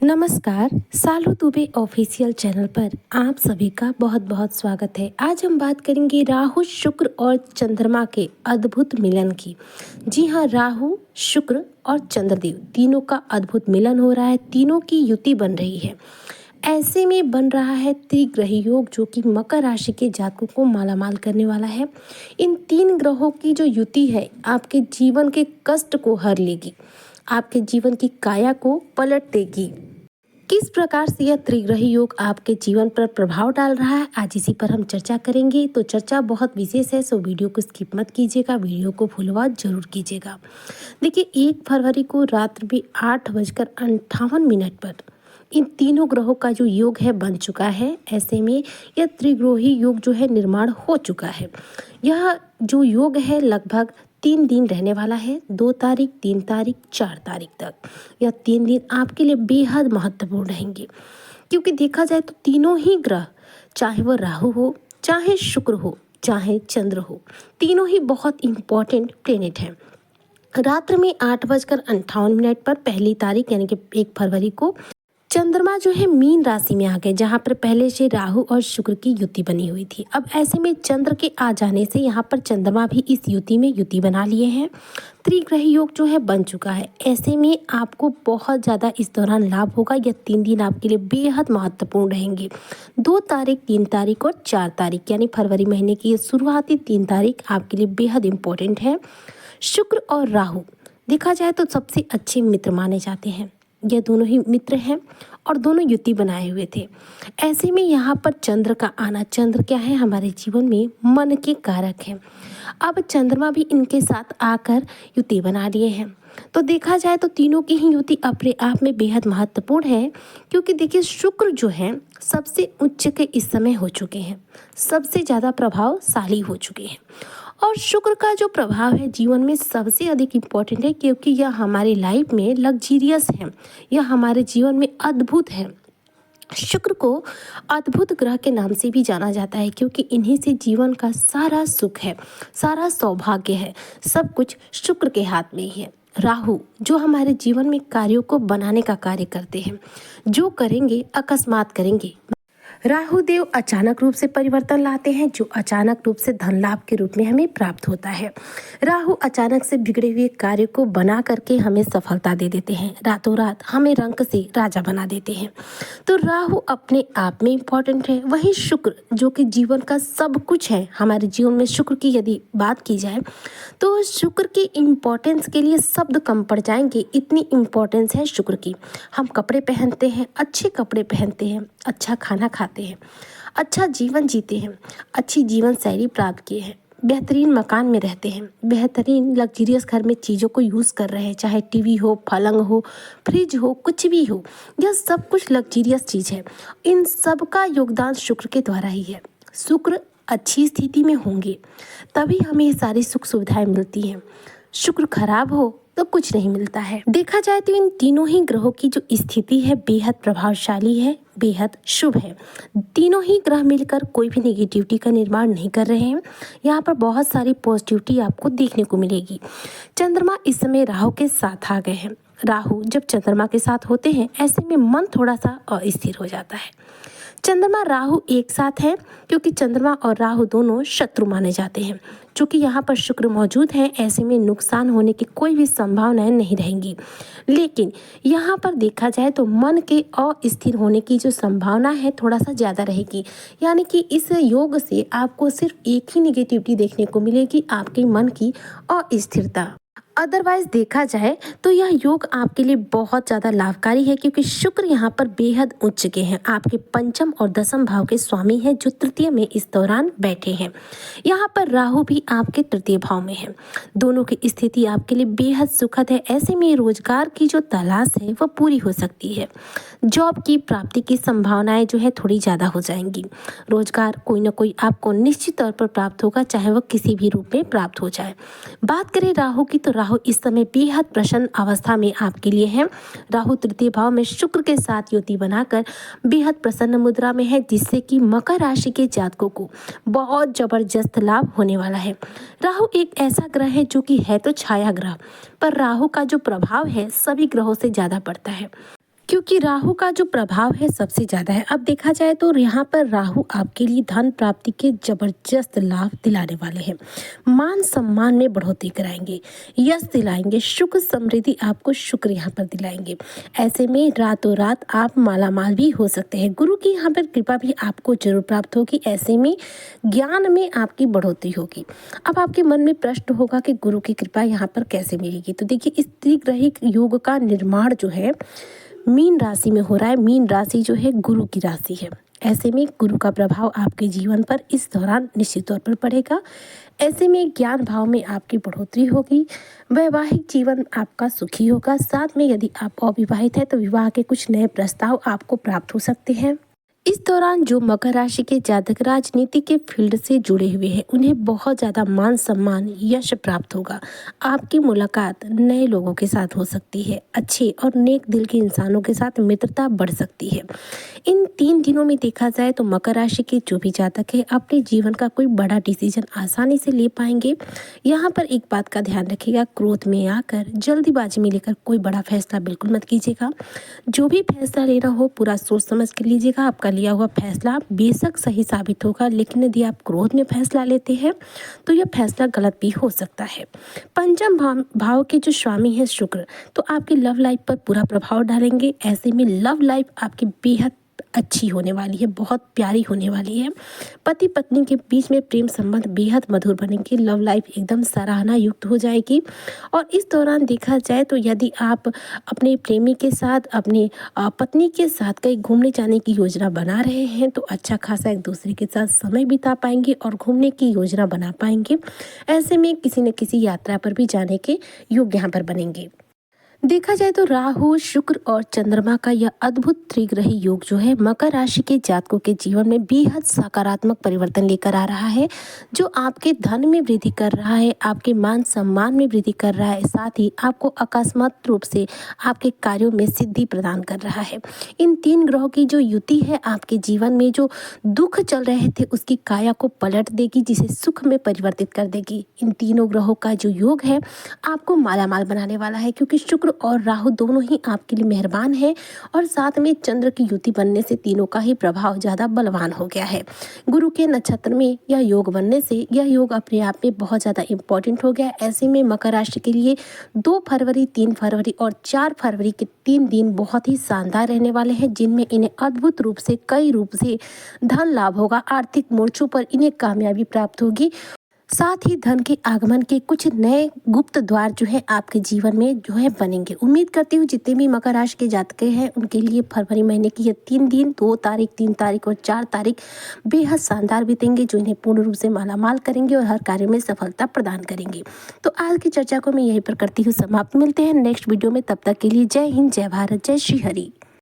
नमस्कार, सालू Dubey official channel पर आप सभी का बहुत बहुत स्वागत है। आज हम बात करेंगे राहु, शुक्र और चंद्रमा के अद्भुत मिलन की। जी हाँ, राहु, शुक्र और चंद्रदेव तीनों का अद्भुत मिलन हो रहा है, तीनों की युति बन रही है। ऐसे में बन रहा है त्रिग्रही योग, जो कि मकर राशि के जातकों को मालामाल करने वाला है। इन तीन ग्रहों की जो युति है आपके जीवन के कष्ट को हर लेगी, आपके जीवन की काया को पलट देगी। किस प्रकार से यह त्रिग्रही योग आपके जीवन पर प्रभाव डाल रहा है, आज इसी पर हम चर्चा करेंगे। तो चर्चा बहुत विशेष है, सो वीडियो को स्किप मत कीजिएगा, वीडियो को फुलवा जरूर कीजिएगा। देखिए, 1 फरवरी को रात्र में 8:58 पर इन तीनों ग्रहों का जो योग है बन चुका है। ऐसे में यह त्रिग्रही योग जो है निर्माण हो चुका है। यह जो योग है लगभग 3 दिन रहने वाला है, 2 तारीख, 3 तारीख, 4 तारीख तक। यह 3 दिन आपके लिए बेहद महत्वपूर्ण रहेंगे, क्योंकि देखा जाए तो तीनों ही ग्रह, चाहे वह राहु हो, चाहे शुक्र हो, चाहे चंद्र हो, तीनों ही बहुत इंपॉर्टेंट प्लेनेट हैं। रात्र में 8:58 पर पहली तारीख यानी कि 1 फरवरी को चंद्रमा जो है मीन राशि में आ गए, जहाँ पर पहले से राहु और शुक्र की युति बनी हुई थी। अब ऐसे में चंद्र के आ जाने से यहाँ पर चंद्रमा भी इस युति में युति बना लिए हैं। त्रिग्रही योग जो है बन चुका है। ऐसे में आपको बहुत ज़्यादा इस दौरान लाभ होगा। यह 3 दिन आपके लिए बेहद महत्वपूर्ण रहेंगे। 2 तारीख, 3 तारीख और 4 तारीख यानी फरवरी महीने की ये शुरुआती 3 तारीख आपके लिए बेहद इंपॉर्टेंट है। शुक्र और राहु देखा जाए तो सबसे अच्छे मित्र माने जाते हैं। यह दोनों ही मित्र हैं और दोनों युति बनाए हुए थे। ऐसे में यहाँ पर चंद्र का आना, चंद्र क्या है हमारे जीवन में मन के कारक हैं। अब चंद्रमा भी इनके साथ आकर युति बना लिए हैं। तो देखा जाए तो तीनों की ही युति अपने आप में बेहद महत्वपूर्ण है, क्योंकि देखिए शुक्र जो है सबसे उच्च के इस समय हो चुके हैं, सबसे ज़्यादा प्रभावशाली हो चुके हैं। और शुक्र का जो प्रभाव है जीवन में सबसे अधिक इम्पोर्टेंट है, क्योंकि यह हमारी लाइफ में लग्जीरियस है, यह हमारे जीवन में अद्भुत है। शुक्र को अद्भुत ग्रह के नाम से भी जाना जाता है, क्योंकि इन्हीं से जीवन का सारा सुख है, सारा सौभाग्य है, सब कुछ शुक्र के हाथ में ही है। राहु जो हमारे जीवन में कार्यों को बनाने का कार्य करते हैं, जो करेंगे अकस्मात करेंगे। राहु देव अचानक रूप से परिवर्तन लाते हैं, जो अचानक रूप से धन लाभ के रूप में हमें प्राप्त होता है। राहु अचानक से बिगड़े हुए कार्य को बना करके हमें सफलता दे देते हैं, रातों रात हमें रंक से राजा बना देते हैं। तो राहु अपने आप में इम्पॉर्टेंट है। वहीं शुक्र जो कि जीवन का सब कुछ है, हमारे जीवन में शुक्र की यदि बात की जाए तो शुक्र की इम्पोर्टेंस के लिए शब्द कम पड़ जाएंगे, इतनी इम्पोर्टेंस है शुक्र की। हम कपड़े पहनते हैं, अच्छे कपड़े पहनते हैं, अच्छा खाना खाते हैं, अच्छा जीवन जीते हैं, अच्छी जीवन शैली प्राप्त किए हैं, बेहतरीन मकान में रहते हैं, बेहतरीन लग्जरियस घर में चीज़ों को यूज़ कर रहे हैं, चाहे टीवी हो, पलंग हो, फ्रिज हो, कुछ भी हो, यह सब कुछ लग्जरियस चीज़ है। इन सब का योगदान शुक्र के द्वारा ही है। शुक्र अच्छी स्थिति में होंगे तभी हमें ये सारी सुख सुविधाएं मिलती हैं। शुक्र खराब हो तो कुछ नहीं मिलता है। देखा जाए तो इन तीनों ही ग्रहों की जो स्थिति है बेहद प्रभावशाली है, बेहद शुभ है। तीनों ही ग्रह मिलकर कोई भी नेगेटिविटी का निर्माण नहीं कर रहे हैं। यहाँ पर बहुत सारी पॉजिटिविटी आपको देखने को मिलेगी। चंद्रमा इस समय राहु के साथ आ गए हैं। राहु जब चंद्रमा के साथ होते हैं ऐसे में मन थोड़ा सा अस्थिर हो जाता है। चंद्रमा राहु एक साथ है, क्योंकि चंद्रमा और राहु दोनों शत्रु माने जाते हैं। चूँकि यहाँ पर शुक्र मौजूद है, ऐसे में नुकसान होने की कोई भी संभावनाएं नहीं रहेंगी। लेकिन यहाँ पर देखा जाए तो मन के अस्थिर होने की जो संभावना है थोड़ा सा ज़्यादा रहेगी। यानी कि इस योग से आपको सिर्फ एक ही निगेटिविटी देखने को मिलेगी, आपके मन की अस्थिरता। अदरवाइज देखा जाए तो यह योग आपके लिए बहुत ज़्यादा लाभकारी है, क्योंकि शुक्र यहाँ पर बेहद उच्च के हैं, आपके पंचम और दसम भाव के स्वामी हैं, जो तृतीय में इस दौरान बैठे हैं। यहाँ पर राहु भी आपके तृतीय भाव में है। दोनों की स्थिति आपके लिए बेहद सुखद है। ऐसे में रोजगार की जो तलाश है वह पूरी हो सकती है। जॉब की प्राप्ति की संभावनाएं जो है थोड़ी ज़्यादा हो जाएंगी। रोजगार कोई ना कोई आपको निश्चित तौर पर प्राप्त होगा, चाहे वह किसी भी रूप में प्राप्त हो जाए। बात करें राहु की, तो राहु इस समय बेहद प्रसन्न अवस्था में आपके लिए है। राहु तृतीय भाव में शुक्र के साथ युति बनाकर बेहद प्रसन्न मुद्रा में है, जिससे कि मकर राशि के जातकों को बहुत जबरदस्त लाभ होने वाला है। राहु एक ऐसा ग्रह है जो कि है तो छाया ग्रह, पर राहु का जो प्रभाव है सभी ग्रहों से ज़्यादा पड़ता है। क्योंकि राहु का जो प्रभाव है सबसे ज़्यादा है। अब देखा जाए तो यहाँ पर राहु आपके लिए धन प्राप्ति के ज़बरदस्त लाभ दिलाने वाले हैं। मान सम्मान में बढ़ोतरी कराएंगे, यश दिलाएंगे, सुख समृद्धि आपको शुक्र यहाँ पर दिलाएंगे। ऐसे में रातों रात आप मालामाल भी हो सकते हैं। गुरु की यहाँ पर कृपा भी आपको जरूर प्राप्त होगी। ऐसे में ज्ञान में आपकी बढ़ोतरी होगी। अब आपके मन में प्रश्न होगा कि गुरु की कृपा यहाँ पर कैसे मिलेगी। तो देखिए, इस त्रिग्रही योग का निर्माण जो है मीन राशि में हो रहा है। मीन राशि जो है गुरु की राशि है। ऐसे में गुरु का प्रभाव आपके जीवन पर इस दौरान निश्चित तौर पर पड़ेगा। ऐसे में ज्ञान भाव में आपकी बढ़ोतरी होगी। वैवाहिक जीवन आपका सुखी होगा। साथ में यदि आप अविवाहित हैं तो विवाह के कुछ नए प्रस्ताव आपको प्राप्त हो सकते हैं। इस दौरान जो मकर राशि के जातक राजनीति के फील्ड से जुड़े हुए हैं उन्हें बहुत ज़्यादा मान सम्मान यश प्राप्त होगा। आपकी मुलाकात नए लोगों के साथ हो सकती है। अच्छे और नेक दिल के इंसानों के साथ मित्रता बढ़ सकती है। इन 3 दिनों में देखा जाए तो मकर राशि के जो भी जातक है अपने जीवन का कोई बड़ा डिसीजन आसानी से ले पाएंगे। यहाँ पर एक बात का ध्यान रखिएगा, क्रोध में आकर जल्दीबाजी में लेकर कोई बड़ा फैसला बिल्कुल मत कीजिएगा। जो भी फैसला लेना हो पूरा सोच समझ के लीजिएगा। आपका लिया हुआ फैसला बेशक सही साबित होगा, लेकिन यदि आप क्रोध में फैसला लेते हैं तो यह फैसला गलत भी हो सकता है। पंचम भाव के जो स्वामी है शुक्र, तो आपकी लव लाइफ पर पूरा प्रभाव डालेंगे। ऐसे में लव लाइफ आपकी बेहद अच्छी होने वाली है, बहुत प्यारी होने वाली है। पति पत्नी के बीच में प्रेम संबंध बेहद मधुर बनेंगे। लव लाइफ एकदम सराहना युक्त हो जाएगी। और इस दौरान देखा जाए तो यदि आप अपने प्रेमी के साथ, अपने पत्नी के साथ कहीं घूमने जाने की योजना बना रहे हैं तो अच्छा खासा एक दूसरे के साथ समय बिता पाएंगे और घूमने की योजना बना पाएंगे। ऐसे में किसी न किसी यात्रा पर भी जाने के योग यहाँ पर बनेंगे। देखा जाए तो राहु, शुक्र और चंद्रमा का यह अद्भुत त्रिग्रही योग जो है मकर राशि के जातकों के जीवन में बेहद सकारात्मक परिवर्तन लेकर आ रहा है, जो आपके धन में वृद्धि कर रहा है, आपके मान सम्मान में वृद्धि कर रहा है, साथ ही आपको अकस्मात रूप से आपके कार्यों में सिद्धि प्रदान कर रहा है। इन 3 ग्रहों की जो युति है आपके जीवन में जो दुख चल रहे थे उसकी काया को पलट देगी, जिसे सुख में परिवर्तित कर देगी। इन तीनों ग्रहों का जो योग है आपको मालामाल बनाने वाला है, क्योंकि शुक्र और राहु दोनों ही आपके लिए मेहरबान हैं और साथ में चंद्र की युति बनने से तीनों का ही प्रभाव ज़्यादा बलवान हो गया है। गुरु के नक्षत्र में यह योग बनने से यह योग अपने आप में बहुत ज़्यादा इम्पोर्टेंट हो गया। ऐसे में मकर राशि के लिए 2 फरवरी, 3 फरवरी और 4 फरवरी के 3 दिन बहुत ही शानदार रहने वाले हैं, जिनमें इन्हें अद्भुत रूप से कई रूप से धन लाभ होगा। आर्थिक मोर्चों पर इन्हें कामयाबी प्राप्त होगी। साथ ही धन के आगमन के कुछ नए गुप्त द्वार जो है आपके जीवन में जो है बनेंगे। उम्मीद करती हूँ जितने भी मकर राशि के जातक हैं उनके लिए फरवरी महीने की ये 3 दिन 2 तारीख, 3 तारीख और 4 तारीख बेहद शानदार बीतेंगे, जो इन्हें पूर्ण रूप से मालामाल करेंगे और हर कार्य में सफलता प्रदान करेंगे। तो आज की चर्चा को मैं यहीं पर करती हूँ समाप्त। मिलते हैं नेक्स्ट वीडियो में, तब तक के लिए जय हिंद, जय भारत, जय श्री हरि।